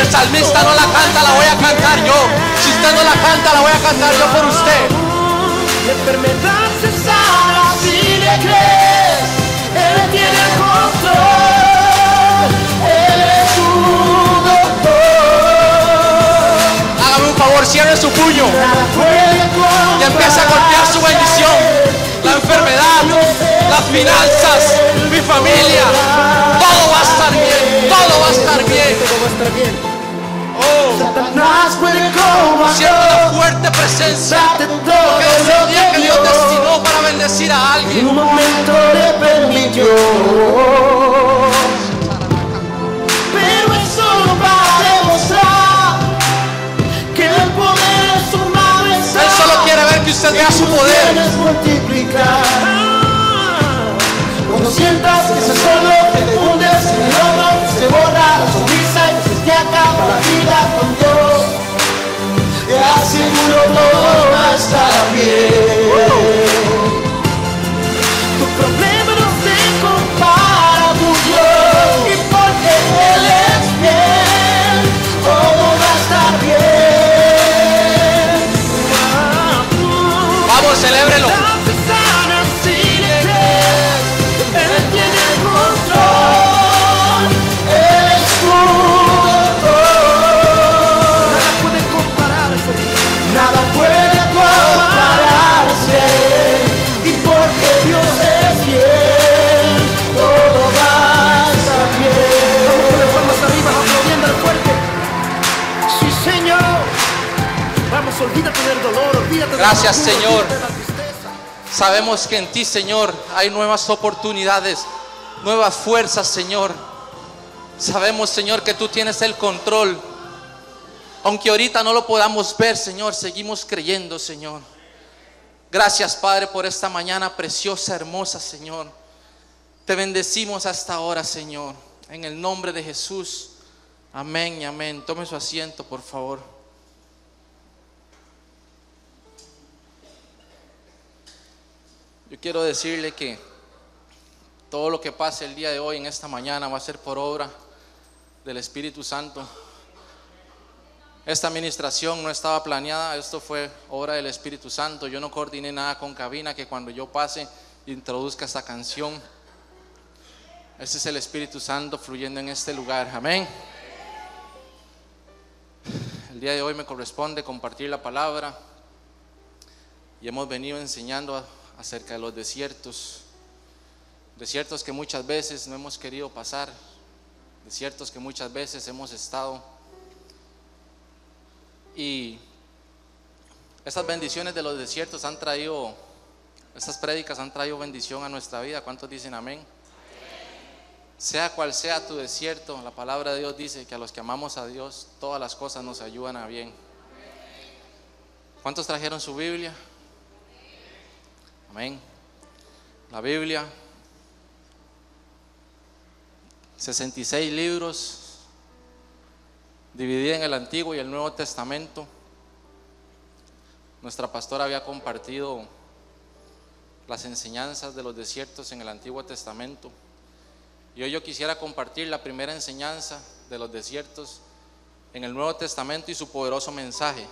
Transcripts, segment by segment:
el salmista no la canta, la voy a cantar yo. Si usted no la canta, la voy a cantar yo por usted. La enfermedad se sana si le crees. Él tiene el control. Él es tu doctor. Hágame un favor, cierre su puño Nada puede y empieza a golpear su bendición. La enfermedad, las finanzas, mi familia, todo va a estar bien, todo va a estar bien. Todo va a estar bien. Oh, Satanás puede combatir. siento la fuerte presencia, porque desde el día que Dios destinó para bendecir a En alguien, un momento le permitió, pero es solo para demostrar que el poder es su majestad. Él solo quiere ver que usted vea su poder. Quieres multiplicar. Cuando sientas que estás solo, que te hundes en el lodo, se borra la sonrisa y se te acaba la vida con Dios. Te aseguro todo va a estar bien. Tu problema no se compara a tu Dios, y porque Él es fiel, todo va a estar bien. Vamos, celébrelo. Él tiene el control, Él es tu doctor. Nada puede compararse, nada puede compararse. Y porque Dios es fiel, todo va a estar bien. Vamos con las palmas arriba, aplaudiendo al fuerte. Sí, Señor. Vamos, olvídate del dolor, olvídate Gracias, de la Señor. olvídate de la tristeza. Sabemos que en ti, Señor, hay nuevas oportunidades, nuevas fuerzas, Señor. Sabemos, Señor, que tú tienes el control. Aunque ahorita no lo podamos ver, Señor, seguimos creyendo, Señor. Gracias, Padre, por esta mañana preciosa, hermosa, Señor. Te bendecimos hasta ahora, Señor. En el nombre de Jesús. Amén y amén. Tome su asiento, por favor. Yo quiero decirle que todo lo que pase el día de hoy, en esta mañana, va a ser por obra del Espíritu Santo. Esta administración no estaba planeada, esto fue obra del Espíritu Santo. Yo no coordiné nada con cabina, que cuando yo pase introduzca esta canción. Ese es el Espíritu Santo fluyendo en este lugar. Amén. El día de hoy me corresponde compartir la palabra y hemos venido enseñando acerca de los desiertos que muchas veces no hemos querido pasar, desiertos que muchas veces hemos estado, y estas bendiciones de los desiertos han traído, estas prédicas han traído bendición a nuestra vida. ¿Cuántos dicen amén? Sea cual sea tu desierto, la palabra de Dios dice que a los que amamos a Dios todas las cosas nos ayudan a bien. ¿Cuántos trajeron su Biblia? Amén. La Biblia, 66 libros, dividida en el Antiguo y el Nuevo Testamento. Nuestra pastora había compartido las enseñanzas de los desiertos en el Antiguo Testamento. Y hoy yo quisiera compartir la primera enseñanza de los desiertos en el Nuevo Testamento y su poderoso mensaje.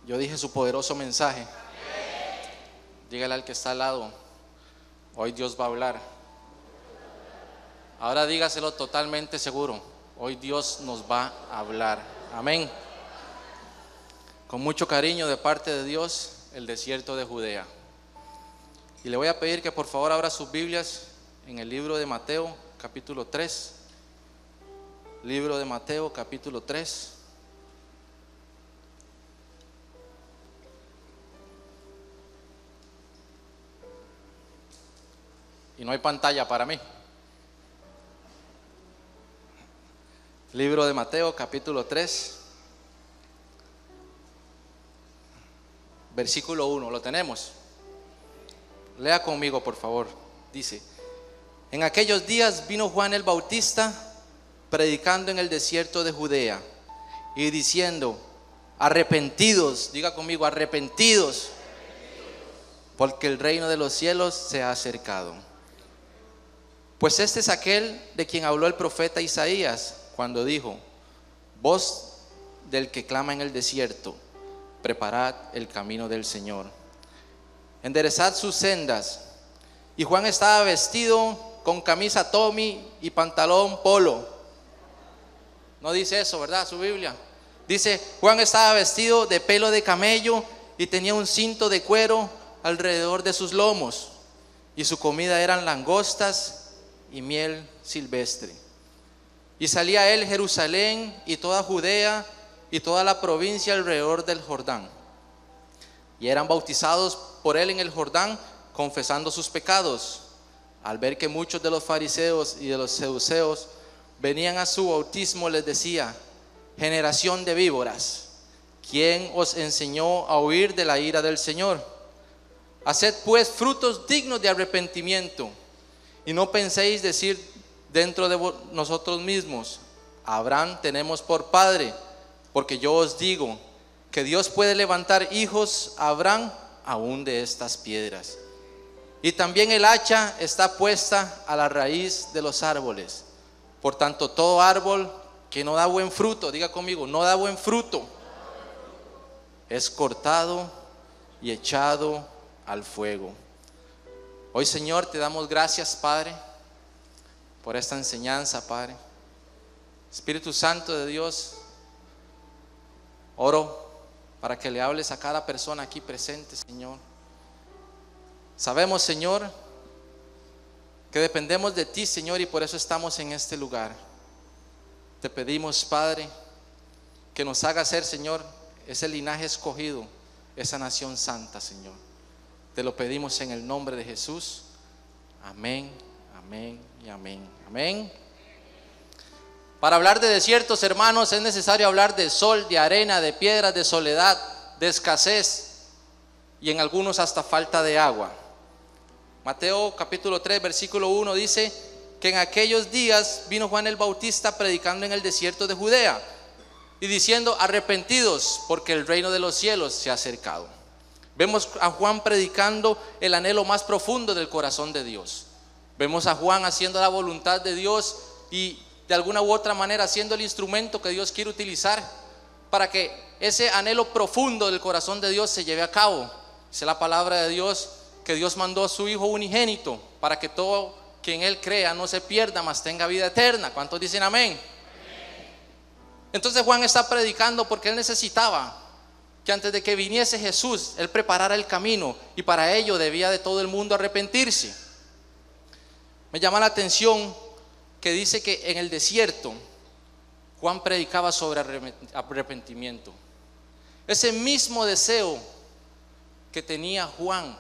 Yo dije su poderoso mensaje. Dígale al que está al lado, hoy Dios va a hablar. Ahora dígaselo totalmente seguro, hoy Dios nos va a hablar. Amén. Con mucho cariño de parte de Dios, el desierto de Judea. Y le voy a pedir que por favor abra sus Biblias en el libro de Mateo, capítulo 3. Libro de Mateo, capítulo 3. Y no hay pantalla para mí. Libro de Mateo, capítulo 3, versículo 1. ¿Lo tenemos? Lea conmigo, por favor. Dice: en aquellos días vino Juan el Bautista predicando en el desierto de Judea y diciendo: arrepentidos, diga conmigo, arrepentidos, porque el reino de los cielos se ha acercado. Pues este es aquel de quien habló el profeta Isaías cuando dijo: voz del que clama en el desierto, preparad el camino del Señor, enderezad sus sendas. Y Juan estaba vestido con camisa Tommy y pantalón polo. No dice eso, ¿verdad? Su Biblia dice: Juan estaba vestido de pelo de camello y tenía un cinto de cuero alrededor de sus lomos, y su comida eran langostas y miel silvestre. Y salía él Jerusalén y toda Judea y toda la provincia alrededor del Jordán, y eran bautizados por él en el Jordán, confesando sus pecados. Al ver que muchos de los fariseos y de los saduceos venían a su bautismo, les decía: generación de víboras, ¿quién os enseñó a huir de la ira del Señor? Haced pues frutos dignos de arrepentimiento, y no penséis decir dentro de nosotros mismos: Abraham tenemos por padre, porque yo os digo que Dios puede levantar hijos a Abraham aún de estas piedras. Y también el hacha está puesta a la raíz de los árboles. Por tanto, todo árbol que no da buen fruto, diga conmigo, no da buen fruto, es cortado y echado al fuego. Hoy, Señor, te damos gracias, Padre, por esta enseñanza, Padre. Espíritu Santo de Dios, oro para que le hables a cada persona aquí presente, Señor. Sabemos, Señor, que dependemos de ti, Señor, y por eso estamos en este lugar. Te pedimos, Padre, que nos haga ser, Señor, ese linaje escogido, esa nación santa, Señor. Te lo pedimos en el nombre de Jesús. Amén, amén y amén. Amén. Para hablar de desiertos, hermanos, es necesario hablar de sol, de arena, de piedras, de soledad, de escasez y en algunos hasta falta de agua. Mateo capítulo 3 versículo 1 dice que en aquellos días vino Juan el Bautista predicando en el desierto de Judea y diciendo: arrepentidos, porque el reino de los cielos se ha acercado. Vemos a Juan predicando el anhelo más profundo del corazón de Dios. Vemos a Juan haciendo la voluntad de Dios y de alguna u otra manera siendo el instrumento que Dios quiere utilizar para que ese anhelo profundo del corazón de Dios se lleve a cabo. Dice la palabra de Dios que Dios mandó a su Hijo unigénito para que todo quien Él crea no se pierda, mas tenga vida eterna. ¿Cuántos dicen amén? Entonces Juan está predicando porque él necesitaba que antes de que viniese Jesús, Él preparara el camino, y para ello debía de todo el mundo arrepentirse. Me llama la atención que dice que en el desierto Juan predicaba sobre arrepentimiento. Ese mismo deseo que tenía Juan,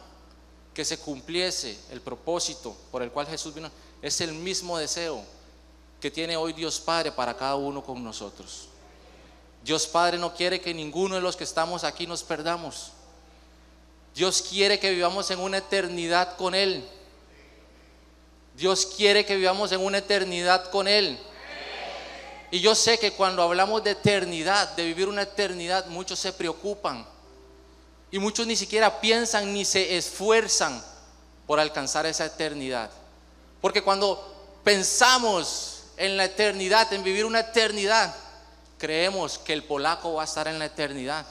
que se cumpliese el propósito por el cual Jesús vino, es el mismo deseo que tiene hoy Dios Padre para cada uno con nosotros. Dios Padre no quiere que ninguno de los que estamos aquí nos perdamos. Dios quiere que vivamos en una eternidad con Él. Dios quiere que vivamos en una eternidad con Él. Y yo sé que cuando hablamos de eternidad, de vivir una eternidad, muchos se preocupan y muchos ni siquiera piensan ni se esfuerzan por alcanzar esa eternidad. Porque cuando pensamos en la eternidad, en vivir una eternidad, creemos que el polaco va a estar en la eternidad.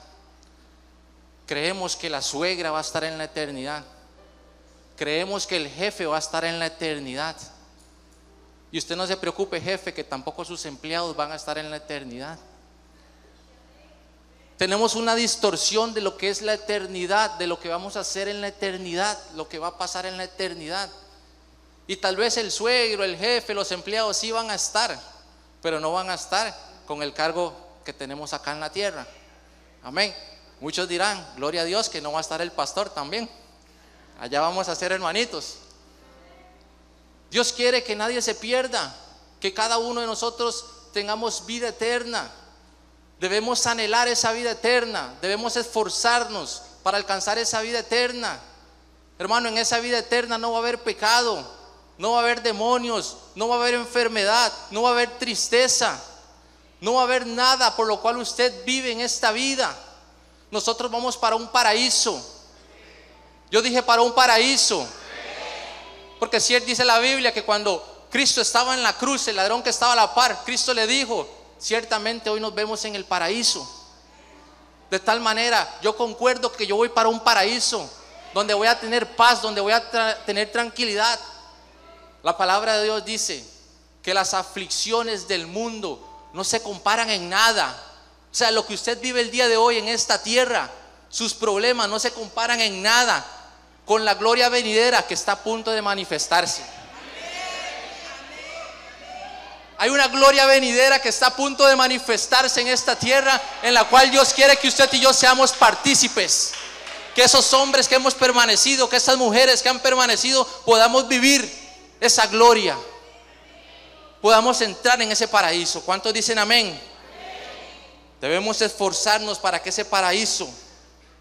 Creemos que la suegra va a estar en la eternidad. Creemos que el jefe va a estar en la eternidad. Y usted no se preocupe, jefe, que tampoco sus empleados van a estar en la eternidad. Tenemos una distorsión de lo que es la eternidad, de lo que vamos a hacer en la eternidad, lo que va a pasar en la eternidad. Y tal vez el suegro, el jefe, los empleados sí van a estar, pero no van a estar con el cargo que tenemos acá en la tierra. Amén. Muchos dirán, gloria a Dios, que no va a estar el pastor también. Allá vamos a ser hermanitos. Dios quiere que nadie se pierda, que cada uno de nosotros tengamos vida eterna. Debemos anhelar esa vida eterna, debemos esforzarnos para alcanzar esa vida eterna. Hermano, en esa vida eterna no va a haber pecado, no va a haber demonios, no va a haber enfermedad, no va a haber tristeza, no va a haber nada por lo cual usted vive en esta vida. Nosotros vamos para un paraíso. Yo dije para un paraíso. Porque si dice la Biblia que cuando Cristo estaba en la cruz, el ladrón que estaba a la par, Cristo le dijo: ciertamente hoy nos vemos en el paraíso. De tal manera, yo concuerdo que yo voy para un paraíso donde voy a tener paz, donde voy a tener tranquilidad. La palabra de Dios dice que las aflicciones del mundo no se comparan en nada. O sea, lo que usted vive el día de hoy en esta tierra, sus problemas no se comparan en nada con la gloria venidera que está a punto de manifestarse. Hay una gloria venidera que está a punto de manifestarse en esta tierra, en la cual Dios quiere que usted y yo seamos partícipes. Que esos hombres que hemos permanecido, que esas mujeres que han permanecido, podamos vivir esa gloria, podamos entrar en ese paraíso. ¿Cuántos dicen amén? Debemos esforzarnos para que ese paraíso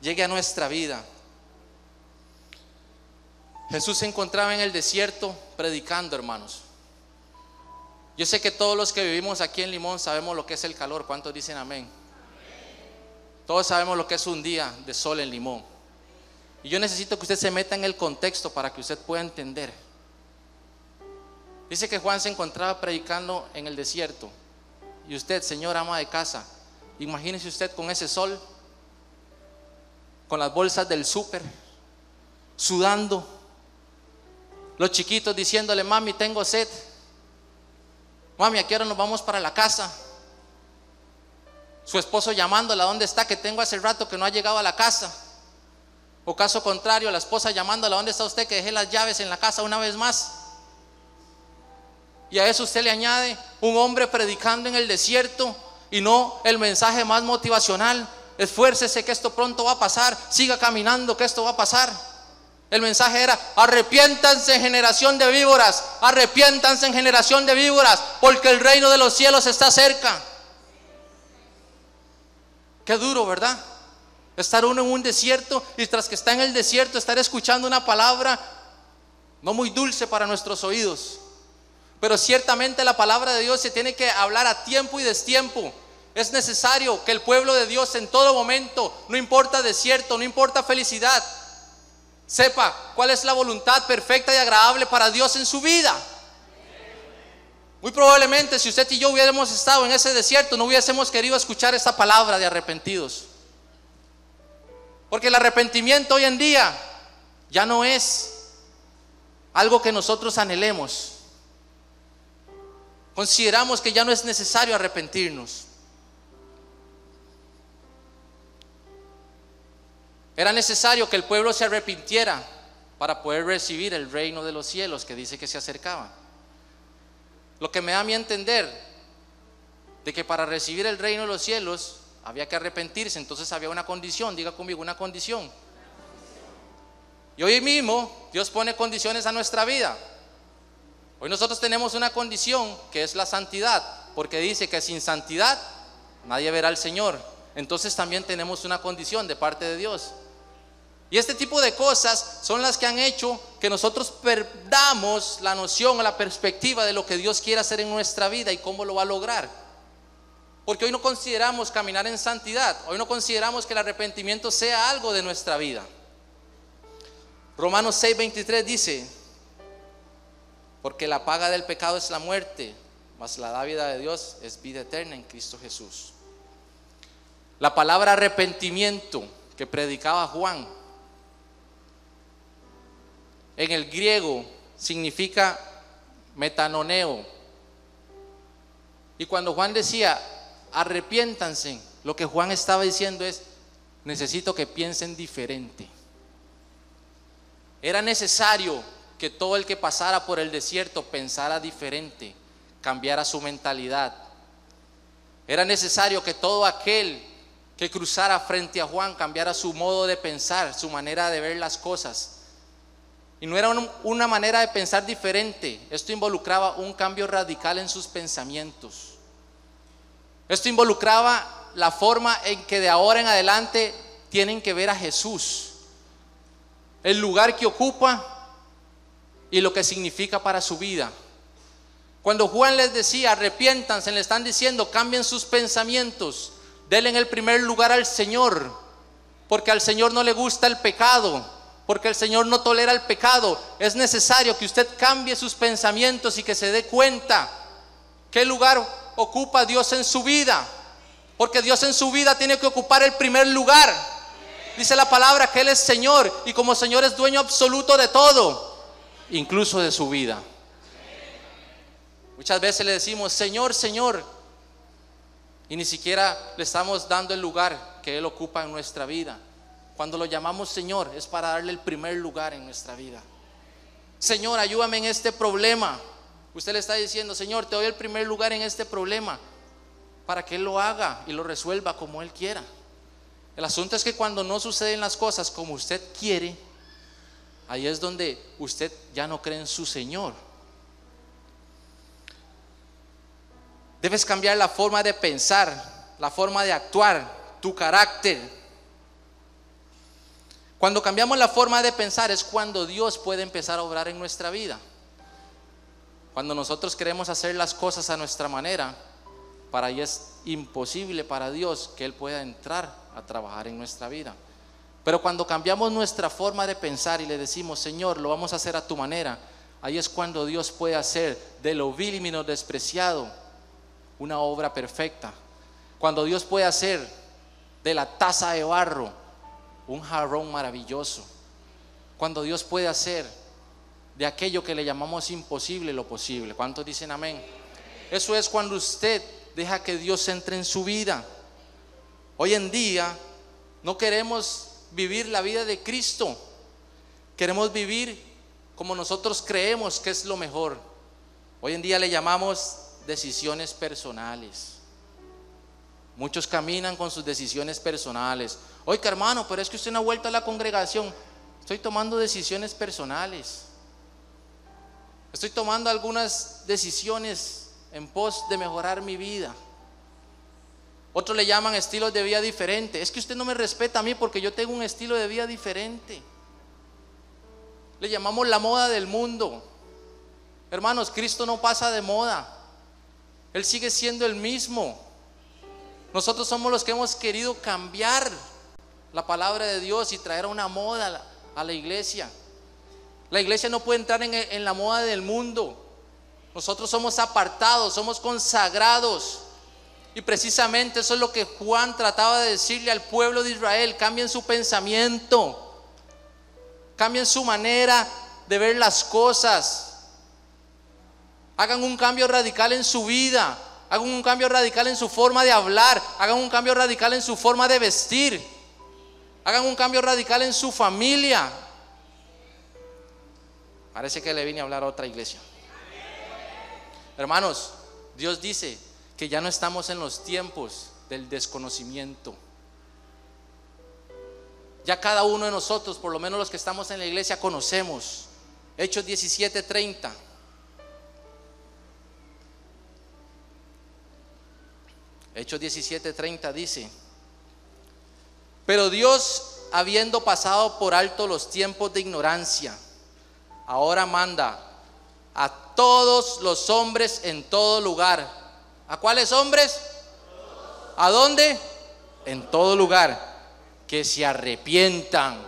llegue a nuestra vida. Jesús se encontraba en el desierto predicando, hermanos. Yo sé que todos los que vivimos aquí en Limón sabemos lo que es el calor. ¿Cuántos dicen amén? Todos sabemos lo que es un día de sol en Limón. Y yo necesito que usted se meta en el contexto para que usted pueda entender. Dice que Juan se encontraba predicando en el desierto. Y usted, señora ama de casa, imagínese usted con ese sol, con las bolsas del súper, sudando, los chiquitos diciéndole: mami, tengo sed. Mami, ¿a qué hora nos vamos para la casa? Su esposo llamándola: ¿dónde está? Que tengo hace rato que no ha llegado a la casa. O caso contrario, la esposa llamándola: ¿dónde está usted? Que dejé las llaves en la casa una vez más. Y a eso usted le añade un hombre predicando en el desierto, y no el mensaje más motivacional: esfuércese que esto pronto va a pasar, siga caminando que esto va a pasar. El mensaje era: arrepiéntanse, generación de víboras, arrepiéntanse, generación de víboras, porque el reino de los cielos está cerca. Qué duro, ¿verdad? Estar uno en un desierto, y tras que está en el desierto, estar escuchando una palabra no muy dulce para nuestros oídos. Pero ciertamente la palabra de Dios se tiene que hablar a tiempo y destiempo. Es necesario que el pueblo de Dios en todo momento, no importa desierto, no importa felicidad, sepa cuál es la voluntad perfecta y agradable para Dios en su vida. Muy probablemente, si usted y yo hubiéramos estado en ese desierto, no hubiésemos querido escuchar esta palabra de arrepentidos. Porque el arrepentimiento hoy en día ya no es algo que nosotros anhelemos. Consideramos que ya no es necesario arrepentirnos. Era necesario que el pueblo se arrepintiera para poder recibir el reino de los cielos que dice que se acercaba. Lo que me da a mí entender de que para recibir el reino de los cielos había que arrepentirse. Entonces había una condición. Diga conmigo: una condición. Y hoy mismo Dios pone condiciones a nuestra vida. Hoy nosotros tenemos una condición que es la santidad, porque dice que sin santidad nadie verá al Señor. Entonces también tenemos una condición de parte de Dios. Y este tipo de cosas son las que han hecho que nosotros perdamos la noción o la perspectiva de lo que Dios quiere hacer en nuestra vida y cómo lo va a lograr. Porque hoy no consideramos caminar en santidad, hoy no consideramos que el arrepentimiento sea algo de nuestra vida. Romanos 6:23 dice: porque la paga del pecado es la muerte, mas la dádiva de Dios es vida eterna en Cristo Jesús. La palabra arrepentimiento que predicaba Juan en el griego significa metanoneo. Y cuando Juan decía arrepiéntanse, lo que Juan estaba diciendo es: necesito que piensen diferente. Era necesario que todo el que pasara por el desierto pensara diferente, cambiara su mentalidad. Era necesario que todo aquel que cruzara frente a Juan cambiara su modo de pensar, su manera de ver las cosas. Y no era una manera de pensar diferente, esto involucraba un cambio radical en sus pensamientos. Esto involucraba la forma en que de ahora en adelante tienen que ver a Jesús, el lugar que ocupa y lo que significa para su vida. Cuando Juan les decía arrepiéntanse, le están diciendo cambien sus pensamientos, denle en el primer lugar al Señor, porque al Señor no le gusta el pecado, porque el Señor no tolera el pecado. Es necesario que usted cambie sus pensamientos y que se dé cuenta qué lugar ocupa Dios en su vida? Porque Dios en su vida tiene que ocupar el primer lugar. Dice la palabra que Él es Señor, y como Señor es dueño absoluto de todo, incluso de su vida. Muchas veces le decimos Señor, Señor, y ni siquiera le estamos dando el lugar que Él ocupa en nuestra vida. Cuando lo llamamos Señor es para darle el primer lugar en nuestra vida. Señor, ayúdame en este problema. Usted le está diciendo, Señor, te doy el primer lugar en este problema, para que Él lo haga y lo resuelva como Él quiera. El asunto es que cuando no suceden las cosas como usted quiere, ahí es donde usted ya no cree en su Señor. Debes cambiar la forma de pensar, la forma de actuar, tu carácter. Cuando cambiamos la forma de pensar es cuando Dios puede empezar a obrar en nuestra vida. Cuando nosotros queremos hacer las cosas a nuestra manera, para ahí es imposible para Dios que Él pueda entrar a trabajar en nuestra vida. Pero cuando cambiamos nuestra forma de pensar y le decimos, Señor, lo vamos a hacer a tu manera, ahí es cuando Dios puede hacer de lo vil y menospreciado una obra perfecta. Cuando Dios puede hacer de la taza de barro un jarrón maravilloso. Cuando Dios puede hacer de aquello que le llamamos imposible lo posible. ¿Cuántos dicen amén? Eso es cuando usted deja que Dios entre en su vida. Hoy en día no queremos vivir la vida de Cristo. Queremos vivir como nosotros creemos que es lo mejor. Hoy en día le llamamos decisiones personales. Muchos caminan con sus decisiones personales. Oiga, hermano, pero es que usted no ha vuelto a la congregación. Estoy tomando decisiones personales. Estoy tomando algunas decisiones en pos de mejorar mi vida. Otros le llaman estilos de vida diferente. Es que usted no me respeta a mí porque yo tengo un estilo de vida diferente. Le llamamos la moda del mundo. Hermanos, Cristo no pasa de moda. Él sigue siendo el mismo. Nosotros somos los que hemos querido cambiar la palabra de Dios y traer una moda a la iglesia. La iglesia no puede entrar en la moda del mundo. Nosotros somos apartados, somos consagrados. Y precisamente eso es lo que Juan trataba de decirle al pueblo de Israel. Cambien su pensamiento, cambien su manera de ver las cosas, hagan un cambio radical en su vida, hagan un cambio radical en su forma de hablar, hagan un cambio radical en su forma de vestir, hagan un cambio radical en su familia. Parece que le vine a hablar a otra iglesia. Hermanos, Dios dice que ya no estamos en los tiempos del desconocimiento. Ya cada uno de nosotros, por lo menos los que estamos en la iglesia, conocemos. Hechos 17:30. Hechos 17:30 dice: pero Dios, habiendo pasado por alto los tiempos de ignorancia, ahora manda a todos los hombres en todo lugar. ¿A cuáles hombres? ¿A dónde? En todo lugar. Que se arrepientan.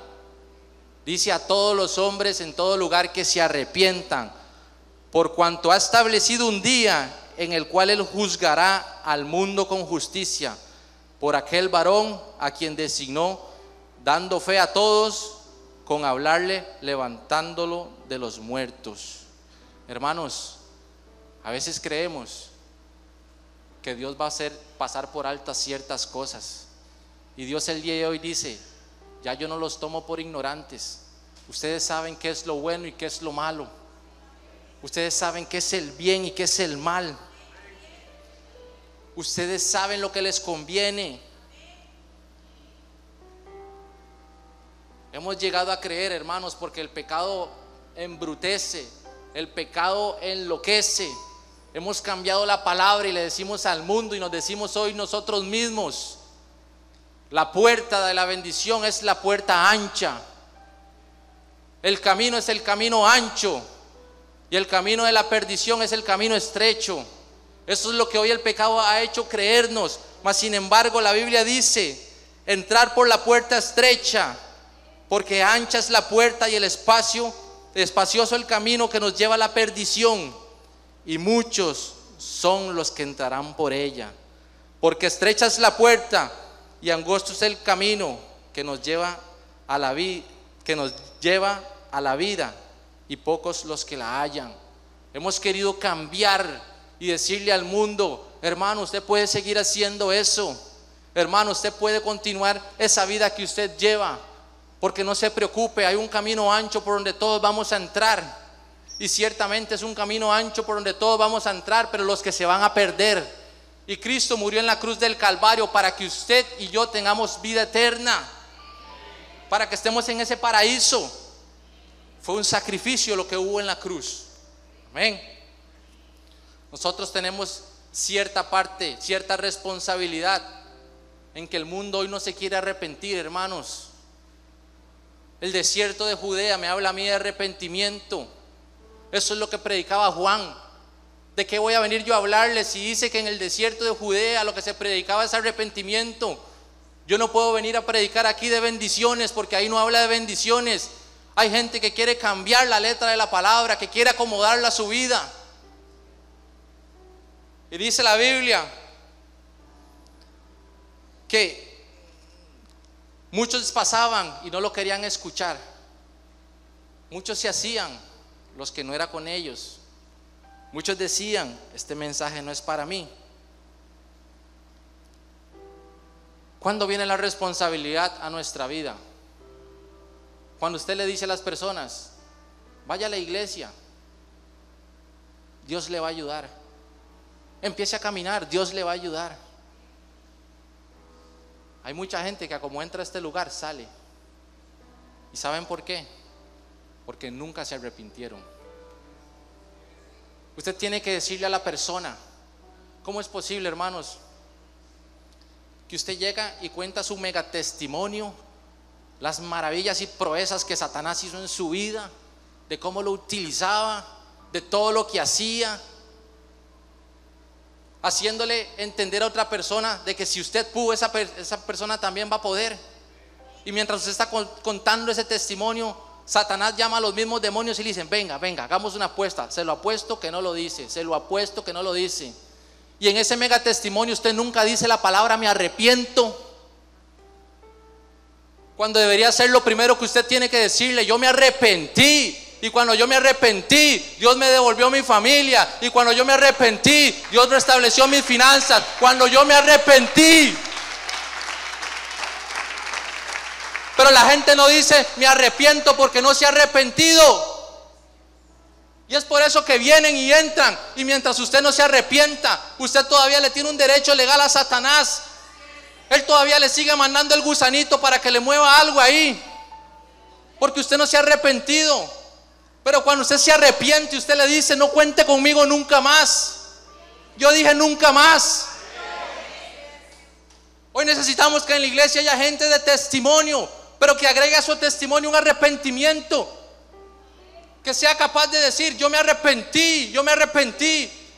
Dice a todos los hombres en todo lugar que se arrepientan, por cuanto ha establecido un día en el cual Él juzgará al mundo con justicia, por aquel varón a quien designó, dando fe a todos, con hablarle, levantándolo de los muertos. Hermanos, a veces creemos que Dios va a hacer pasar por altas ciertas cosas, y Dios el día de hoy dice: ya yo no los tomo por ignorantes. Ustedes saben qué es lo bueno y qué es lo malo. Ustedes saben qué es el bien y qué es el mal. Ustedes saben lo que les conviene. Hemos llegado a creer, hermanos, porque el pecado embrutece, el pecado enloquece. Hemos cambiado la palabra y le decimos al mundo y nos decimos hoy nosotros mismos: la puerta de la bendición es la puerta ancha. El camino es el camino ancho y el camino de la perdición es el camino estrecho. Eso es lo que hoy el pecado ha hecho creernos. Mas sin embargo la Biblia dice: entrar por la puerta estrecha, porque ancha es la puerta y espacioso el camino que nos lleva a la perdición, y muchos son los que entrarán por ella. Porque estrecha es la puerta y angosto es el camino que nos lleva a la vida, y pocos los que la hallan. Hemos querido cambiar y decirle al mundo: hermano, usted puede seguir haciendo eso. Hermano, usted puede continuar esa vida que usted lleva, porque no se preocupe, hay un camino ancho por donde todos vamos a entrar. Y ciertamente es un camino ancho por donde todos vamos a entrar, pero los que se van a perder. Y Cristo murió en la cruz del Calvario para que usted y yo tengamos vida eterna, para que estemos en ese paraíso. Fue un sacrificio lo que hubo en la cruz. Amén. Nosotros tenemos cierta parte, cierta responsabilidad en que el mundo hoy no se quiere arrepentir, hermanos. El desierto de Judea me habla a mí de arrepentimiento. Eso es lo que predicaba Juan. ¿De qué voy a venir yo a hablarles si dice que en el desierto de Judea lo que se predicaba es arrepentimiento? Yo no puedo venir a predicar aquí de bendiciones, porque ahí no habla de bendiciones. Hay gente que quiere cambiar la letra de la palabra, que quiere acomodarla a su vida. Y dice la Biblia que muchos pasaban y no lo querían escuchar. Muchos se hacían los que no era con ellos. Muchos decían: este mensaje no es para mí. ¿Cuándo viene la responsabilidad a nuestra vida? Cuando usted le dice a las personas: vaya a la iglesia, Dios le va a ayudar. Empiece a caminar, Dios le va a ayudar. Hay mucha gente que como entra a este lugar sale. ¿Y saben por qué? Porque nunca se arrepintieron. Usted tiene que decirle a la persona: ¿cómo es posible, hermanos, que usted llega y cuenta su mega testimonio, las maravillas y proezas que Satanás hizo en su vida, de cómo lo utilizaba, de todo lo que hacía, haciéndole entender a otra persona de que si usted pudo, esa persona también va a poder? Y mientras usted está contando ese testimonio, Satanás llama a los mismos demonios y le dicen: venga, hagamos una apuesta, se lo apuesto que no lo dice, se lo apuesto que no lo dice. Y en ese mega testimonio usted nunca dice la palabra me arrepiento, cuando debería ser lo primero que usted tiene que decirle: yo me arrepentí. Y cuando yo me arrepentí, Dios me devolvió mi familia. Y cuando yo me arrepentí, Dios restableció mis finanzas. Cuando yo me arrepentí. Pero la gente no dice me arrepiento porque no se ha arrepentido. Y es por eso que vienen y entran. Y mientras usted no se arrepienta, usted todavía le tiene un derecho legal a Satanás. Él todavía le sigue mandando el gusanito para que le mueva algo ahí, porque usted no se ha arrepentido. Pero cuando usted se arrepiente, usted le dice: no cuente conmigo nunca más. Yo dije nunca más. Hoy necesitamos que en la iglesia haya gente de testimonio, pero que agregue a su testimonio un arrepentimiento, que sea capaz de decir: yo me arrepentí.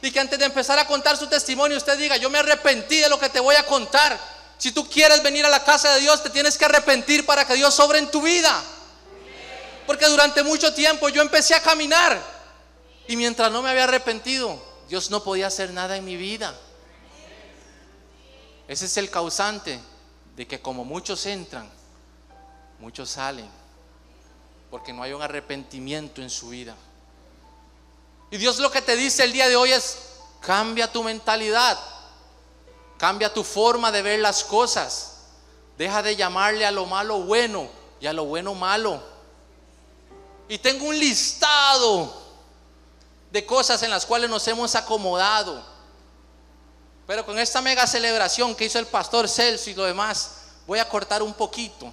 Y que antes de empezar a contar su testimonio usted diga: yo me arrepentí de lo que te voy a contar. Si tú quieres venir a la casa de Dios, te tienes que arrepentir para que Dios obre en tu vida. Porque durante mucho tiempo yo empecé a caminar, y mientras no me había arrepentido, Dios no podía hacer nada en mi vida. Ese es el causante de que como muchos entran, muchos salen, porque no hay un arrepentimiento en su vida. Y Dios lo que te dice el día de hoy es: cambia tu mentalidad, cambia tu forma de ver las cosas. Deja de llamarle a lo malo bueno y a lo bueno malo. Y tengo un listado de cosas en las cuales nos hemos acomodado, pero con esta mega celebración que hizo el pastor Celso y lo demás, voy a cortar un poquito.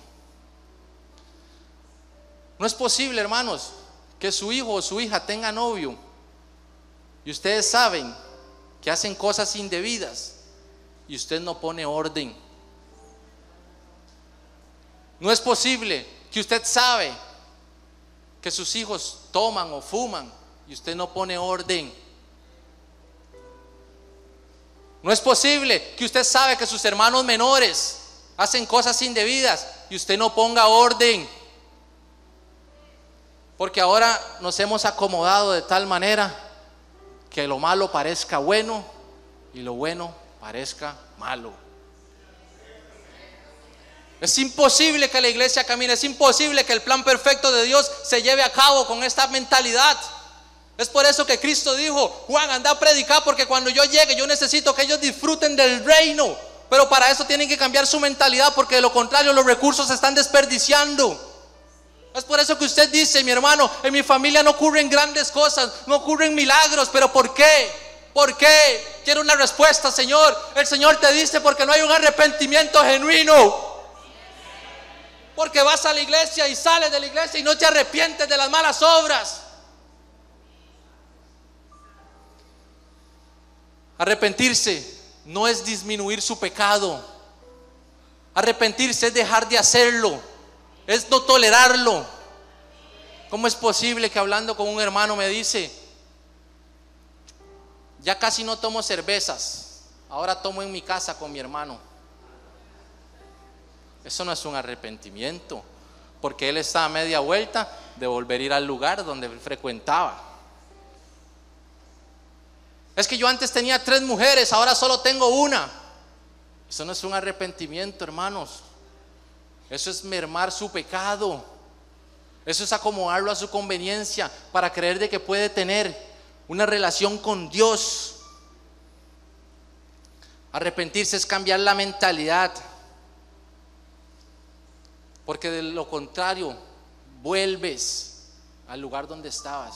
No es posible, hermanos, que su hijo o su hija tenga novio y ustedes saben que hacen cosas indebidas y usted no pone orden. No es posible que usted sabe que sus hijos toman o fuman y usted no pone orden. No es posible que usted sabe que sus hermanos menores hacen cosas indebidas y usted no ponga orden. Porque ahora nos hemos acomodado de tal manera que lo malo parezca bueno y lo bueno parezca malo. Es imposible que la iglesia camine, es imposible que el plan perfecto de Dios se lleve a cabo con esta mentalidad. Es por eso que Cristo dijo: Juan, anda a predicar, porque cuando yo llegue yo necesito que ellos disfruten del reino. Pero para eso tienen que cambiar su mentalidad, porque de lo contrario los recursos se están desperdiciando. Es por eso que usted dice: mi hermano, en mi familia no ocurren grandes cosas, no ocurren milagros. ¿Pero por qué? ¿Por qué? Quiero una respuesta, Señor. El Señor te dice: porque no hay un arrepentimiento genuino. Porque vas a la iglesia y sales de la iglesia y no te arrepientes de las malas obras. Arrepentirse no es disminuir su pecado. Arrepentirse es dejar de hacerlo, es no tolerarlo. ¿Cómo es posible que hablando con un hermano me dice: ya casi no tomo cervezas, ahora tomo en mi casa con mi hermano? Eso no es un arrepentimiento, porque él está a media vuelta de volver a ir al lugar donde él frecuentaba. Es que yo antes tenía 3 mujeres, ahora solo tengo una. Eso no es un arrepentimiento, hermanos. Eso es mermar su pecado. Eso es acomodarlo a su conveniencia para creer de que puede tener una relación con Dios. Arrepentirse es cambiar la mentalidad, porque de lo contrario vuelves al lugar donde estabas.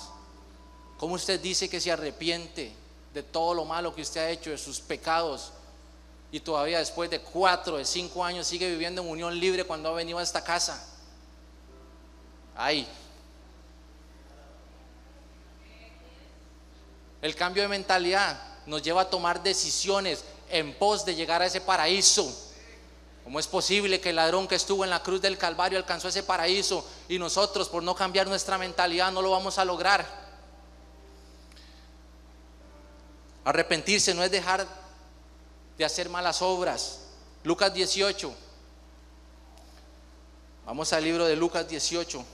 ¿Cómo usted dice que se arrepiente de todo lo malo que usted ha hecho, de sus pecados, y todavía después de 4, de 5 años sigue viviendo en unión libre cuando ha venido a esta casa? Ay. El cambio de mentalidad nos lleva a tomar decisiones en pos de llegar a ese paraíso. ¿Cómo es posible que el ladrón que estuvo en la cruz del Calvario alcanzó ese paraíso y nosotros, por no cambiar nuestra mentalidad, no lo vamos a lograr? Arrepentirse no es dejar de hacer malas obras. Lucas 18. Vamos al libro de Lucas 18.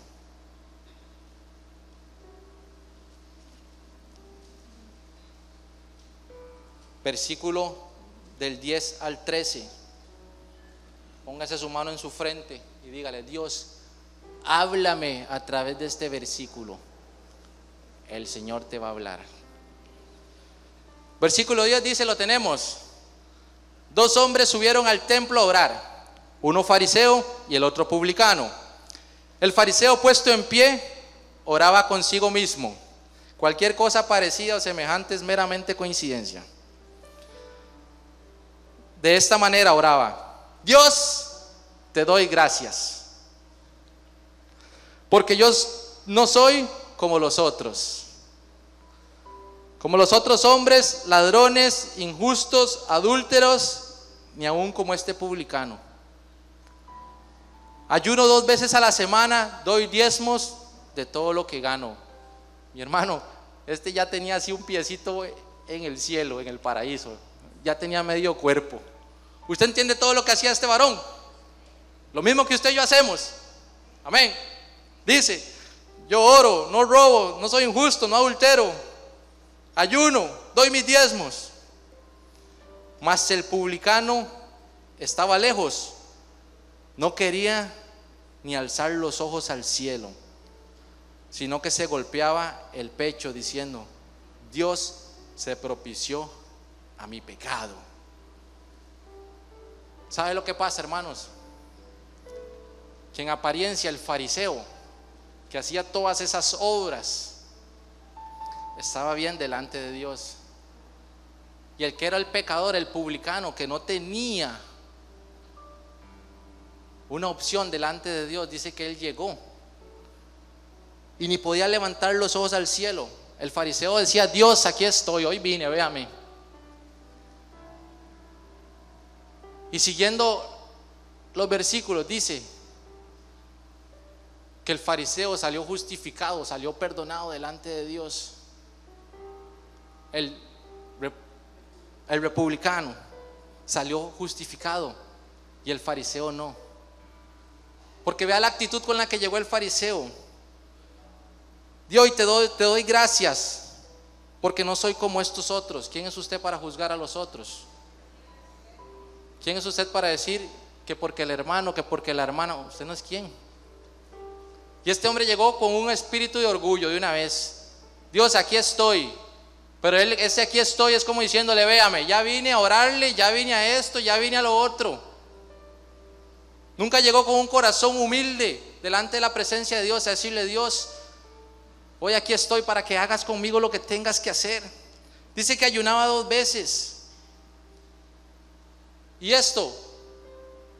Versículo del 10 al 13. Póngase su mano en su frente y dígale: Dios, háblame a través de este versículo. El Señor te va a hablar. Versículo 10 dice, lo tenemos: 2 hombres subieron al templo a orar, uno fariseo y el otro publicano. El fariseo, puesto en pie, oraba consigo mismo. Cualquier cosa parecida o semejante es meramente coincidencia. De esta manera oraba: Dios, te doy gracias, porque yo no soy como los otros hombres, ladrones, injustos, adúlteros, ni aun como este publicano. Ayuno 2 veces a la semana, doy diezmos de todo lo que gano. Mi hermano, este ya tenía así un piecito en el cielo, en el paraíso, ya tenía medio cuerpo. ¿Usted entiende todo lo que hacía este varón? Lo mismo que usted y yo hacemos. Amén. Dice: yo oro, no robo, no soy injusto, no adultero, ayuno, doy mis diezmos. Mas el publicano estaba lejos, no quería ni alzar los ojos al cielo, sino que se golpeaba el pecho diciendo: Dios se propició a mi pecado. ¿Sabe lo que pasa, hermanos? Que en apariencia el fariseo, que hacía todas esas obras, estaba bien delante de Dios. Y el que era el pecador, el publicano, que no tenía una opción delante de Dios, dice que él llegó y ni podía levantar los ojos al cielo. El fariseo decía: Dios, aquí estoy, hoy vine, véame. Y siguiendo los versículos, dice que el fariseo salió justificado, salió perdonado delante de Dios. El republicano salió justificado y el fariseo no. Porque vea la actitud con la que llegó el fariseo. Dios, te doy gracias porque no soy como estos otros. ¿Quién es usted para juzgar a los otros? ¿Quién es usted para decir que porque el hermano, que porque la hermana? Usted no es quién. Y este hombre llegó con un espíritu de orgullo de una vez. Dios, aquí estoy. Pero ese aquí estoy es como diciéndole, véame, ya vine a orarle, ya vine a esto, ya vine a lo otro. Nunca llegó con un corazón humilde delante de la presencia de Dios a decirle, Dios, hoy aquí estoy para que hagas conmigo lo que tengas que hacer. Dice que ayunaba 2 veces. Y esto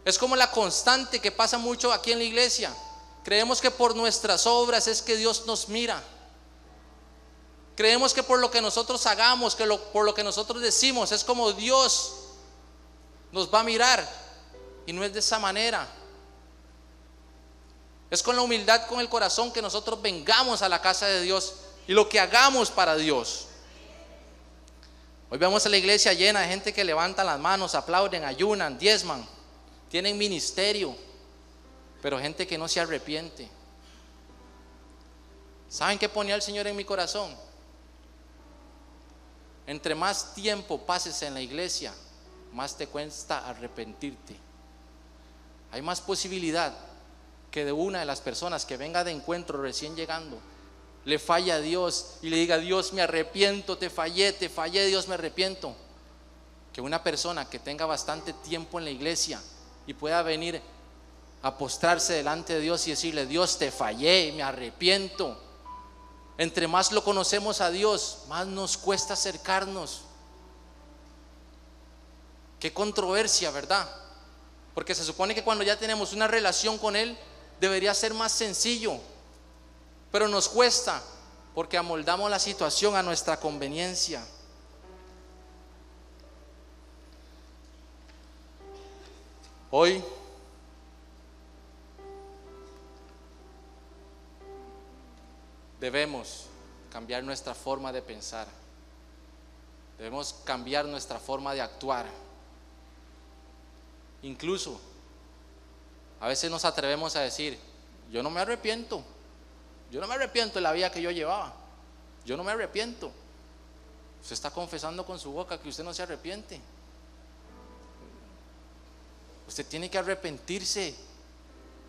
es como la constante que pasa mucho aquí en la iglesia. Creemos que por nuestras obras es que Dios nos mira. Creemos que por lo que nosotros hagamos, por lo que nosotros decimos, es como Dios nos va a mirar. Y no es de esa manera. Es con la humildad, con el corazón, que nosotros vengamos a la casa de Dios y lo que hagamos para Dios. Hoy vemos a la iglesia llena de gente que levanta las manos, aplauden, ayunan, diezman, tienen ministerio, pero gente que no se arrepiente. ¿Saben qué ponía el Señor en mi corazón? Entre más tiempo pases en la iglesia, más te cuesta arrepentirte. Hay más posibilidad que de una de las personas que venga de encuentro recién llegando le falle a Dios y le diga, Dios, me arrepiento, te fallé, Dios, me arrepiento, que una persona que tenga bastante tiempo en la iglesia y pueda venir a postrarse delante de Dios y decirle, Dios, te fallé, me arrepiento. Entre más lo conocemos a Dios, más nos cuesta acercarnos. Qué controversia, ¿verdad? Porque se supone que cuando ya tenemos una relación con Él, debería ser más sencillo, pero nos cuesta porque amoldamos la situación a nuestra conveniencia. Hoy debemos cambiar nuestra forma de pensar, debemos cambiar nuestra forma de actuar. Incluso a veces nos atrevemos a decir, yo no me arrepiento de la vida que yo llevaba, yo no me arrepiento. Usted está confesando con su boca que usted no se arrepiente. Usted tiene que arrepentirse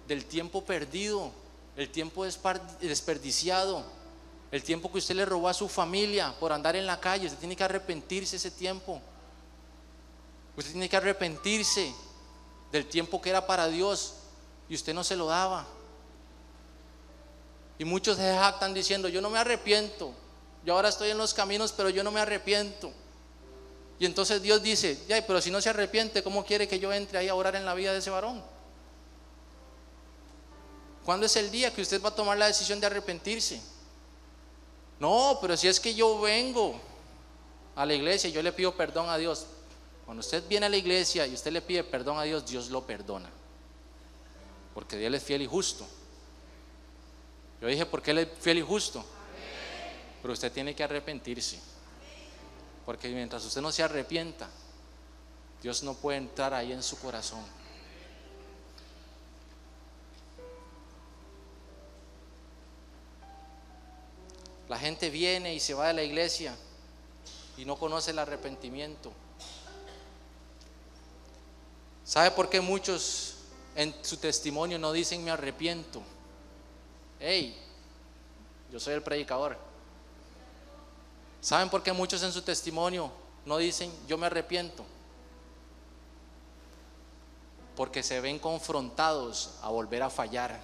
del tiempo perdido, el tiempo desperdiciado, el tiempo que usted le robó a su familia por andar en la calle. Usted tiene que arrepentirse de ese tiempo. Usted tiene que arrepentirse del tiempo que era para Dios y usted no se lo daba. Y muchos se jactan diciendo, yo no me arrepiento, yo ahora estoy en los caminos, pero yo no me arrepiento. Y entonces Dios dice, ya, pero si no se arrepiente, ¿cómo quiere que yo entre ahí a orar en la vida de ese varón? ¿Cuándo es el día que usted va a tomar la decisión de arrepentirse? No, pero si es que yo vengo a la iglesia y yo le pido perdón a Dios. Cuando usted viene a la iglesia y usted le pide perdón a Dios, Dios lo perdona, porque Dios es fiel y justo. Yo dije, porque Él es fiel y justo. Pero usted tiene que arrepentirse, porque mientras usted no se arrepienta, Dios no puede entrar ahí en su corazón. La gente viene y se va de la iglesia y no conoce el arrepentimiento. ¿Sabe por qué muchos en su testimonio no dicen me arrepiento? Hey, yo soy el predicador. ¿Saben por qué muchos en su testimonio no dicen yo me arrepiento? Porque se ven confrontados a volver a fallar.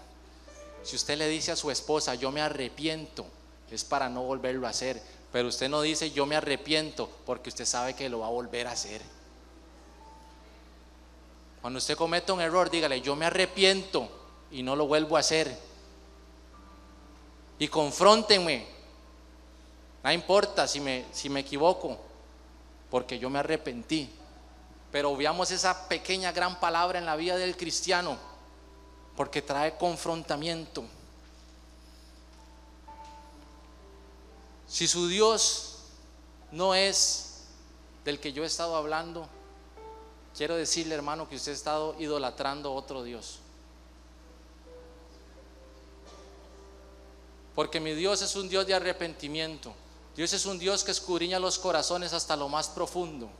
Si usted le dice a su esposa yo me arrepiento, es para no volverlo a hacer. Pero usted no dice yo me arrepiento porque usted sabe que lo va a volver a hacer. Cuando usted cometa un error, dígale yo me arrepiento y no lo vuelvo a hacer. Y confróntenme. No importa si me equivoco, porque yo me arrepentí. Pero veamos esa pequeña gran palabra en la vida del cristiano, porque trae confrontamiento. Si su Dios no es del que yo he estado hablando, quiero decirle, hermano, que usted ha estado idolatrando otro Dios. Porque mi Dios es un Dios de arrepentimiento. Dios es un Dios que escudriña los corazones hasta lo más profundo.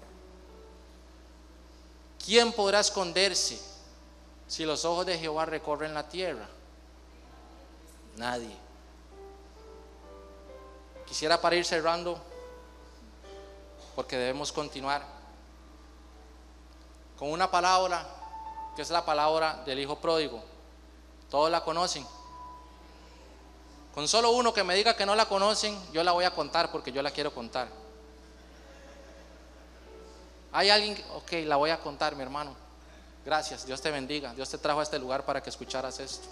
¿Quién podrá esconderse si los ojos de Jehová recorren la tierra? Nadie. Quisiera, para ir cerrando, porque debemos continuar, con una palabra que es la palabra del hijo pródigo. Todos la conocen. Con solo uno que me diga que no la conocen, yo la voy a contar porque yo la quiero contar. ¿Hay alguien? Ok, la voy a contar, mi hermano. Gracias, Dios te bendiga. Dios te trajo a este lugar para que escucharas esto.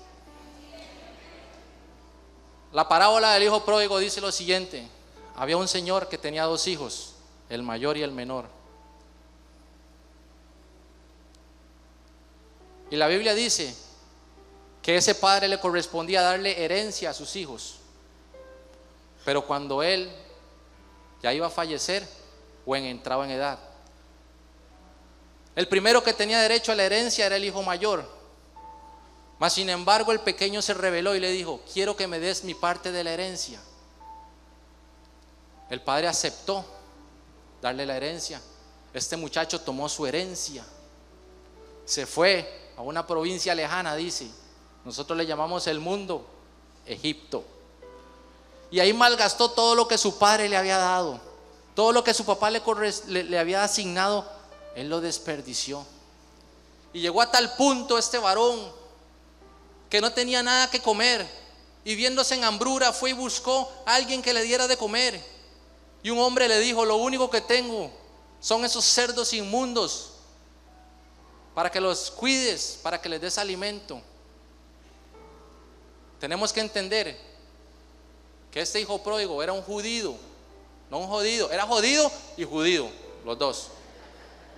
La parábola del hijo pródigo dice lo siguiente: había un señor que tenía 2 hijos, el mayor y el menor. Y la Biblia dice que ese padre le correspondía darle herencia a sus hijos. Pero cuando él ya iba a fallecer o entraba en edad, el primero que tenía derecho a la herencia era el hijo mayor. Mas sin embargo el pequeño se rebeló y le dijo: quiero que me des mi parte de la herencia. El padre aceptó darle la herencia. Este muchacho tomó su herencia, se fue a una provincia lejana, dice. Nosotros le llamamos el mundo Egipto. Y ahí malgastó todo lo que su padre le había dado, todo lo que su papá le había asignado. Él lo desperdició. Y llegó a tal punto este varón que no tenía nada que comer, y viéndose en hambrura fue y buscó a alguien que le diera de comer. Y un hombre le dijo: lo único que tengo son esos cerdos inmundos, para que los cuides, para que les des alimento. Tenemos que entender que este hijo pródigo era un judío, no un jodido. Era jodido y judío, los dos.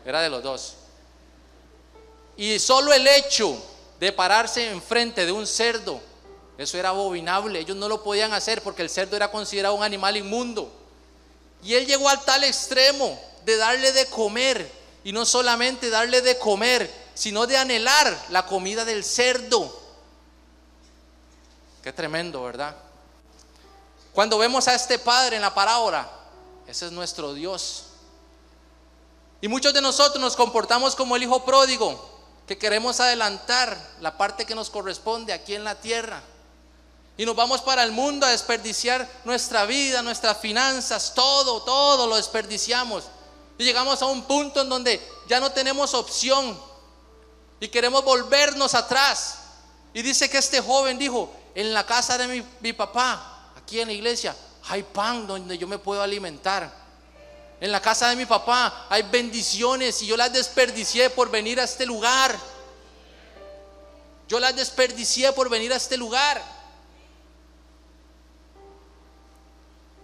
Era de los dos. Y solo el hecho de pararse enfrente de un cerdo, eso era abominable. Ellos no lo podían hacer porque el cerdo era considerado un animal inmundo. Y él llegó al tal extremo de darle de comer, y no solamente darle de comer, sino de anhelar la comida del cerdo. Qué tremendo, ¿verdad? Cuando vemos a este padre en la parábola, ese es nuestro Dios. Y muchos de nosotros nos comportamos como el hijo pródigo, que queremos adelantar la parte que nos corresponde aquí en la tierra, y nos vamos para el mundo a desperdiciar nuestra vida, nuestras finanzas, todo lo desperdiciamos. Y llegamos a un punto en donde ya no tenemos opción y queremos volvernos atrás. Y dice que este joven dijo: en la casa de mi papá, aquí en la iglesia, hay pan donde yo me puedo alimentar. En la casa de mi papá hay bendiciones, y yo las desperdicié por venir a este lugar. Yo las desperdicié por venir a este lugar.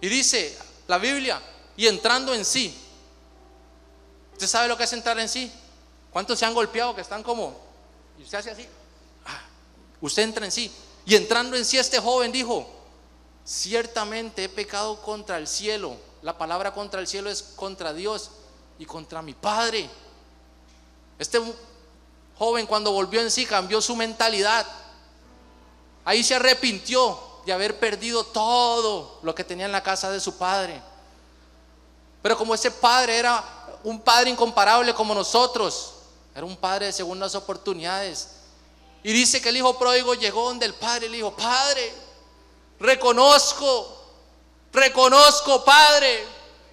Y dice la Biblia: y entrando en sí. ¿Usted sabe lo que es entrar en sí? ¿Cuántos se han golpeado que están como, y usted hace así? Usted entra en sí. Y entrando en sí, este joven dijo: ciertamente he pecado contra el cielo. La palabra contra el cielo es contra Dios y contra mi padre. Este joven, cuando volvió en sí, cambió su mentalidad. Ahí se arrepintió de haber perdido todo lo que tenía en la casa de su padre. Pero como ese padre era un padre incomparable como nosotros, era un padre de segundas oportunidades. Y dice que el hijo pródigo llegó donde el padre y le dijo: padre, reconozco, padre,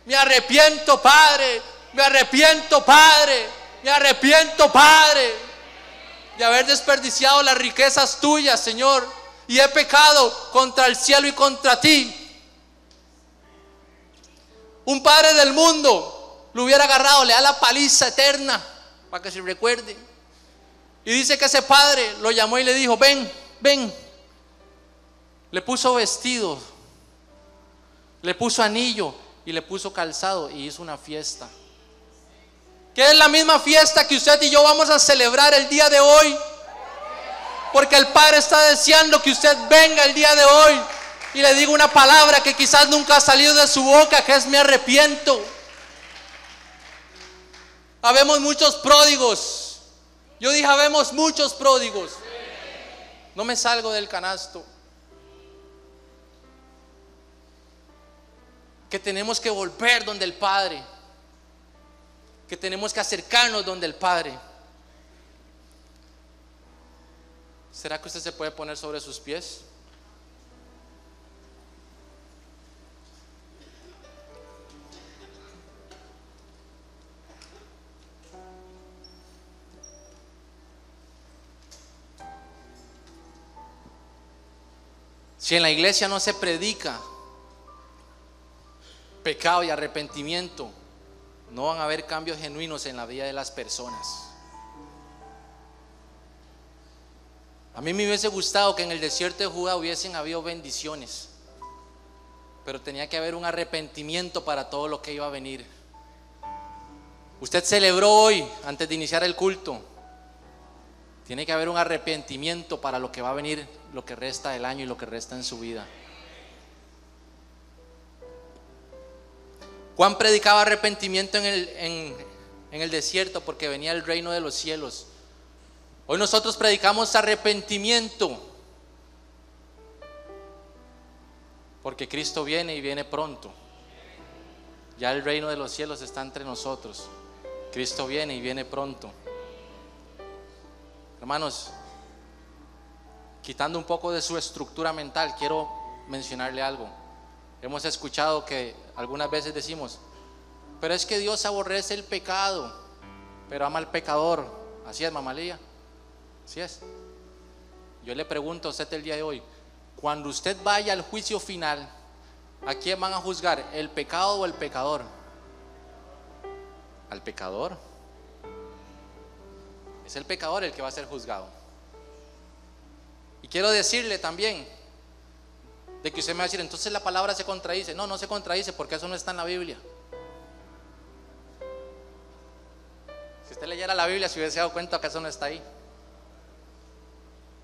me arrepiento, padre, me arrepiento, padre, me arrepiento, padre, de haber desperdiciado las riquezas tuyas, Señor, y he pecado contra el cielo y contra ti. Un padre del mundo lo hubiera agarrado, le da la paliza eterna para que se recuerde. Y dice que ese padre lo llamó y le dijo: ven, ven. Le puso vestido, le puso anillo y le puso calzado, y hizo una fiesta, que es la misma fiesta que usted y yo vamos a celebrar el día de hoy, porque el Padre está deseando que usted venga el día de hoy y le diga una palabra que quizás nunca ha salido de su boca, que es: me arrepiento. Habemos muchos pródigos. Yo dije: habemos muchos pródigos. No me salgo del canasto. que tenemos que volver donde el Padre, que tenemos que acercarnos donde el Padre. ¿Será que usted se puede poner sobre sus pies? Si en la iglesia no se predica pecado y arrepentimiento, no van a haber cambios genuinos en la vida de las personas. A mí me hubiese gustado que en el desierto de Judá hubiesen habido bendiciones, pero tenía que haber un arrepentimiento para todo lo que iba a venir. Usted celebró hoy antes de iniciar el culto. Tiene que haber un arrepentimiento para lo que va a venir, lo que resta del año y lo que resta en su vida. Juan predicaba arrepentimiento en el desierto porque venía el reino de los cielos. Hoy nosotros predicamos arrepentimiento porque Cristo viene y viene pronto. Ya el reino de los cielos está entre nosotros. Cristo viene y viene pronto. Hermanos, quitando un poco de su estructura mental, quiero mencionarle algo. Hemos escuchado que algunas veces decimos, pero es que Dios aborrece el pecado, pero ama al pecador. Así es, mamá Lía. Así es. Yo le pregunto a usted el día de hoy, cuando usted vaya al juicio final, ¿a quién van a juzgar? ¿El pecado o el pecador? Al pecador. Es el pecador el que va a ser juzgado. Y quiero decirle también de que usted me va a decir, entonces la palabra se contradice. No, no se contradice porque eso no está en la Biblia. Si usted leyera la Biblia se hubiese dado cuenta que eso no está ahí.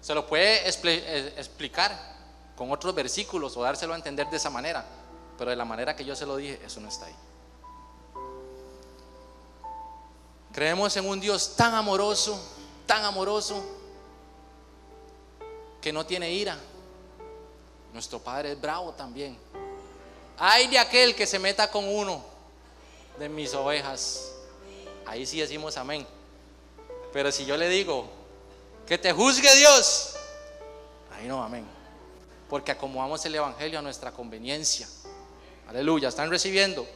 Se lo puede explicar con otros versículos o dárselo a entender de esa manera, pero de la manera que yo se lo dije, eso no está ahí. Creemos en un Dios tan amoroso, que no tiene ira. Nuestro Padre es bravo también. Ay de aquel que se meta con uno de mis ovejas. Ahí sí decimos amén. Pero si yo le digo que te juzgue Dios, ahí no, amén. Porque acomodamos el evangelio a nuestra conveniencia. Aleluya, ¿están recibiendo?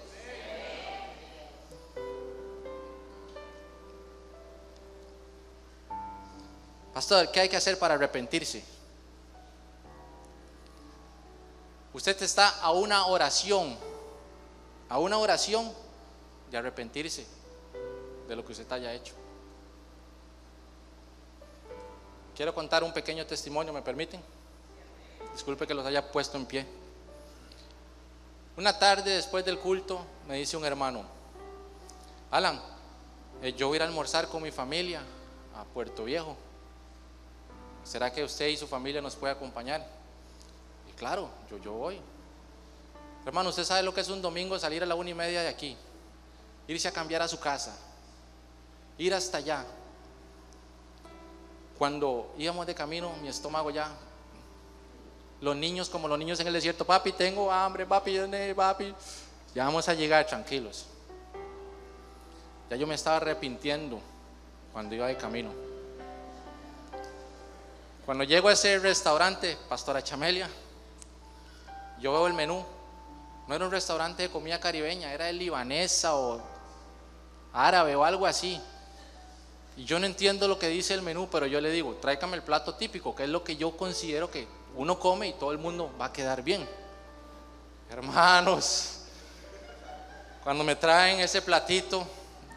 Pastor, ¿qué hay que hacer para arrepentirse? Usted está a una oración de arrepentirse de lo que usted haya hecho. Quiero contar un pequeño testimonio, ¿me permiten? Disculpe que los haya puesto en pie. Una tarde después del culto me dice un hermano, Alan, yo voy a ir a almorzar con mi familia a Puerto Viejo. ¿Será que usted y su familia nos puede acompañar? Y claro, yo voy. Hermano, usted sabe lo que es un domingo salir a la 1:30 de aquí, irse a cambiar a su casa, ir hasta allá. Cuando íbamos de camino, mi estómago ya, los niños como los niños en el desierto, papi, tengo hambre, papi, ya vamos a llegar tranquilos. Ya yo me estaba arrepintiendo cuando iba de camino. Cuando llego a ese restaurante, Pastora Chamelia, yo veo el menú. No era un restaurante de comida caribeña, era de libanesa o árabe o algo así. Y yo no entiendo lo que dice el menú, pero yo le digo, tráigame el plato típico, que es lo que yo considero que uno come y todo el mundo va a quedar bien. Hermanos, cuando me traen ese platito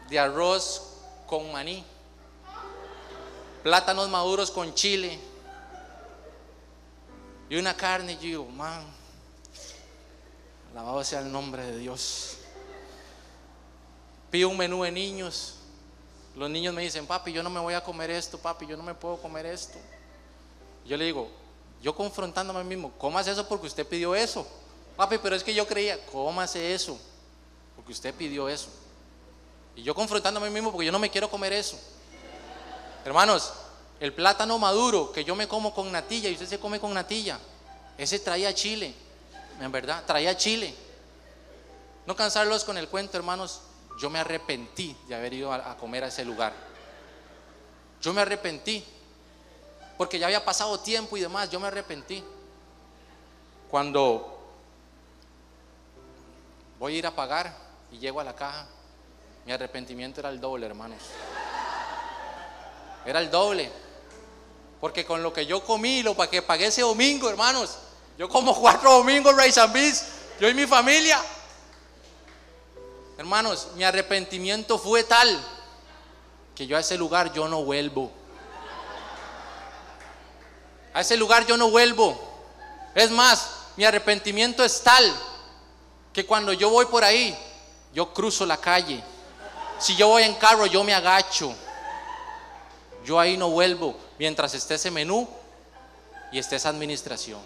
de arroz con maní, plátanos maduros con chile y una carne, yo digo, man, alabado sea el nombre de Dios. Pido un menú de niños. Los niños me dicen, papi, yo no me voy a comer esto, papi, yo no me puedo comer esto. Yo le digo, yo confrontándome a mí mismo, cómase eso porque usted pidió eso. Papi, pero es que yo creía, cómase eso porque usted pidió eso. Y yo confrontándome a mí mismo porque yo no me quiero comer eso. Hermanos, el plátano maduro que yo me como con natilla y usted se come con natilla, ese traía chile, en verdad, traía chile. No cansarlos con el cuento, hermanos. Yo me arrepentí de haber ido a comer a ese lugar. Yo me arrepentí, porque ya había pasado tiempo y demás. Yo me arrepentí. Cuando voy a ir a pagar y llego a la caja, mi arrepentimiento era el doble, hermanos. Era el doble. Porque con lo que yo comí, lo que pagué ese domingo, hermanos, yo como 4 domingos Rice and Beans, yo y mi familia. Hermanos, mi arrepentimiento fue tal que yo a ese lugar yo no vuelvo. A ese lugar yo no vuelvo. Es más, mi arrepentimiento es tal que cuando yo voy por ahí, yo cruzo la calle. Si yo voy en carro, yo me agacho. Yo ahí no vuelvo mientras esté ese menú y esté esa administración.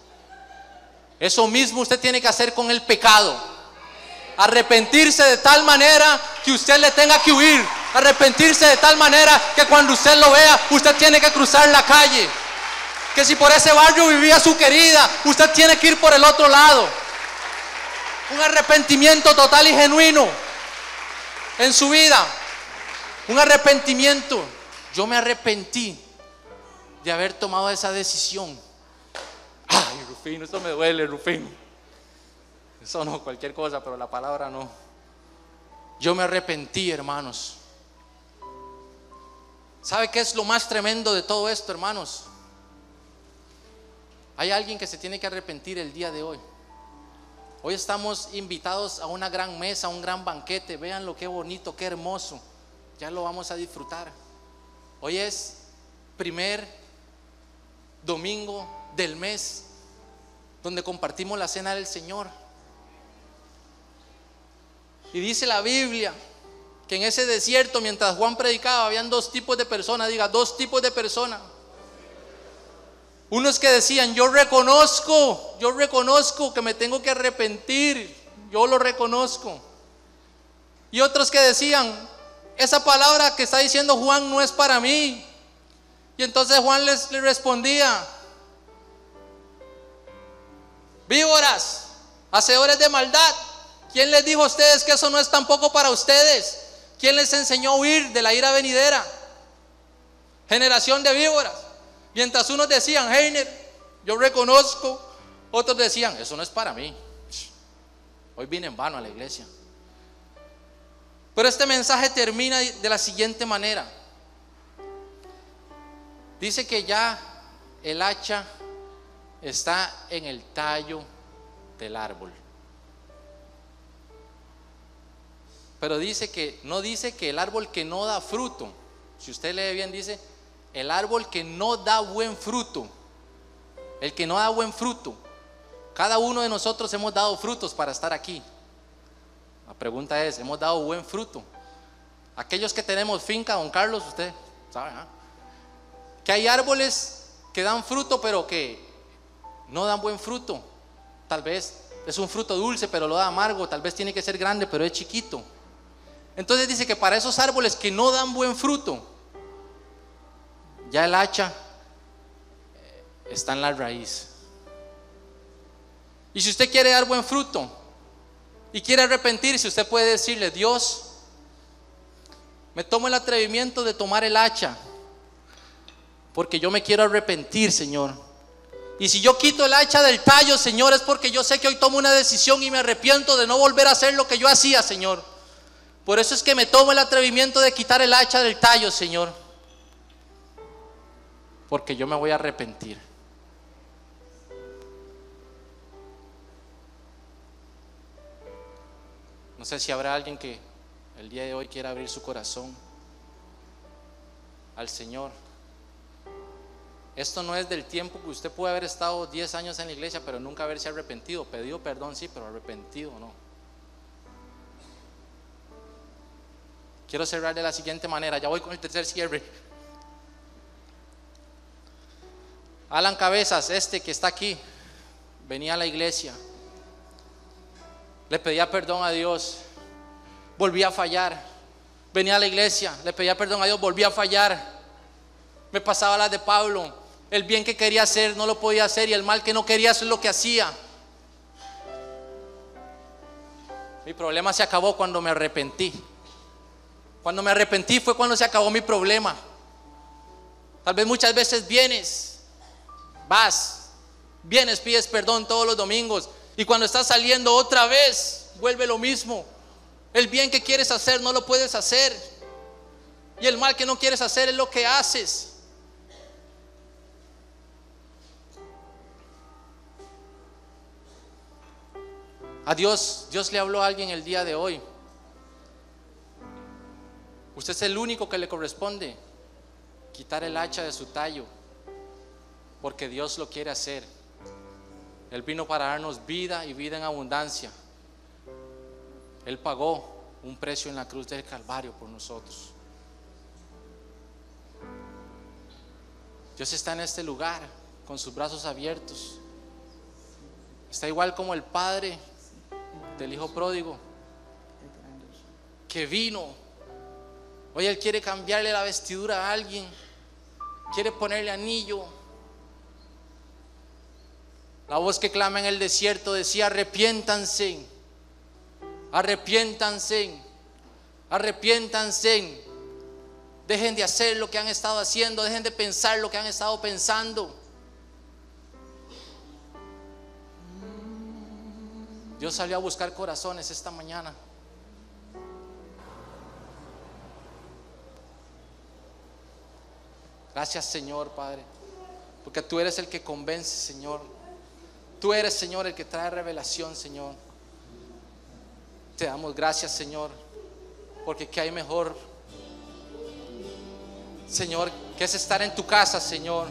Eso mismo usted tiene que hacer con el pecado. Arrepentirse de tal manera que usted le tenga que huir. Arrepentirse de tal manera que cuando usted lo vea, usted tiene que cruzar la calle. Que si por ese barrio vivía su querida, usted tiene que ir por el otro lado. Un arrepentimiento total y genuino en su vida. Un arrepentimiento. Yo me arrepentí de haber tomado esa decisión. Ay, Rufino, eso me duele, Rufino. Eso no, cualquier cosa, pero la palabra no. Yo me arrepentí, hermanos. ¿Sabe qué es lo más tremendo de todo esto, hermanos? Hay alguien que se tiene que arrepentir el día de hoy. Hoy estamos invitados a una gran mesa, a un gran banquete. Vean lo que bonito, qué hermoso. Ya lo vamos a disfrutar. Hoy es primer domingo del mes donde compartimos la cena del Señor. Y dice la Biblia que en ese desierto, mientras Juan predicaba, habían 2 tipos de personas. Diga, 2 tipos de personas. Unos que decían, yo reconozco que me tengo que arrepentir, yo lo reconozco. Y otros que decían, esa palabra que está diciendo Juan no es para mí. Y entonces Juan les respondía, víboras, hacedores de maldad, ¿quién les dijo a ustedes que eso no es tampoco para ustedes? ¿Quién les enseñó a huir de la ira venidera? Generación de víboras. Mientras unos decían, Heiner, yo reconozco, otros decían, eso no es para mí. Hoy vine en vano a la iglesia. Pero este mensaje termina de la siguiente manera. Dice que ya el hacha está en el tallo del árbol. Pero dice que, no dice que el árbol que no da fruto. Si usted lee bien, dice el árbol que no da buen fruto. El que no da buen fruto. Cada uno de nosotros hemos dado frutos para estar aquí. La pregunta es, ¿hemos dado buen fruto? Aquellos que tenemos finca, don Carlos, usted sabe, ¿eh? Que hay árboles que dan fruto pero que no dan buen fruto. Tal vez es un fruto dulce pero lo da amargo. Tal vez tiene que ser grande pero es chiquito. Entonces dice que para esos árboles que no dan buen fruto, ya el hacha está en la raíz. Y si usted quiere dar buen fruto y quiere arrepentirse, usted puede decirle, Dios, me tomo el atrevimiento de tomar el hacha porque yo me quiero arrepentir, Señor. Y si yo quito el hacha del tallo, Señor, es porque yo sé que hoy tomo una decisión y me arrepiento de no volver a hacer lo que yo hacía, Señor. Por eso es que me tomo el atrevimiento de quitar el hacha del tallo, Señor, porque yo me voy a arrepentir. No sé si habrá alguien que el día de hoy quiera abrir su corazón al Señor. Esto no es del tiempo que usted puede haber estado 10 años en la iglesia pero nunca haberse arrepentido. Pedido perdón sí, pero arrepentido no. Quiero cerrar de la siguiente manera. Ya voy con el tercer cierre. Alan Cabezas, este que está aquí, venía a la iglesia, le pedía perdón a Dios, volvía a fallar. Venía a la iglesia, le pedía perdón a Dios, volvía a fallar. Me pasaba las de Pablo. El bien que quería hacer no lo podía hacer y el mal que no quería hacer lo que hacía. Mi problema se acabó cuando me arrepentí. Cuando me arrepentí fue cuando se acabó mi problema. Tal vez muchas veces vienes, pides perdón todos los domingos, y cuando estás saliendo otra vez vuelve lo mismo. El bien que quieres hacer no lo puedes hacer, y el mal que no quieres hacer es lo que haces. A Dios le habló a alguien el día de hoy. Usted es el único que le corresponde quitar el hacha de su tallo, porque Dios lo quiere hacer. Él vino para darnos vida y vida en abundancia. Él pagó un precio en la cruz del Calvario por nosotros. Dios está en este lugar con sus brazos abiertos. Está igual como el padre del hijo pródigo que vino. Hoy Él quiere cambiarle la vestidura a alguien, quiere ponerle anillo. La voz que clama en el desierto decía: arrepiéntanse, arrepiéntanse, arrepiéntanse. Dejen de hacer lo que han estado haciendo, dejen de pensar lo que han estado pensando. Dios salió a buscar corazones esta mañana. Gracias, Señor, Padre, porque tú eres el que convence, Señor. Tú eres, Señor, el que trae revelación, Señor. Te damos gracias, Señor, porque ¿qué hay mejor, Señor, que es estar en tu casa, Señor?